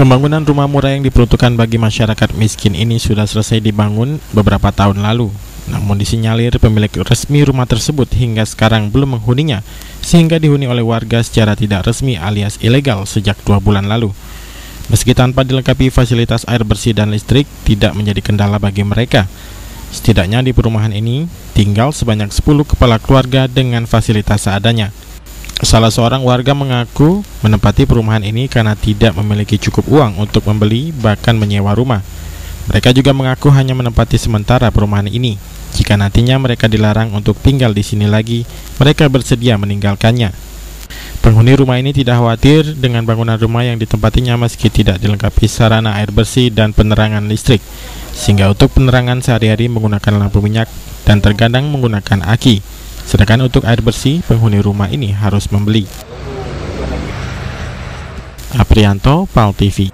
Pembangunan rumah murah yang diperuntukkan bagi masyarakat miskin ini sudah selesai dibangun beberapa tahun lalu. Namun disinyalir pemilik resmi rumah tersebut hingga sekarang belum menghuninya, sehingga dihuni oleh warga secara tidak resmi alias ilegal sejak 2 bulan lalu. Meski tanpa dilengkapi fasilitas air bersih dan listrik, tidak menjadi kendala bagi mereka. Setidaknya di perumahan ini tinggal sebanyak 10 kepala keluarga dengan fasilitas seadanya. Salah seorang warga mengaku menempati perumahan ini karena tidak memiliki cukup uang untuk membeli bahkan menyewa rumah. Mereka juga mengaku hanya menempati sementara perumahan ini. Jika nantinya mereka dilarang untuk tinggal di sini lagi, mereka bersedia meninggalkannya. Penghuni rumah ini tidak khawatir dengan bangunan rumah yang ditempatinya meski tidak dilengkapi sarana air bersih dan penerangan listrik, sehingga untuk penerangan sehari-hari menggunakan lampu minyak dan terkadang menggunakan aki. Sedangkan untuk air bersih, penghuni rumah ini harus membeli. Aprianto, PAL TV.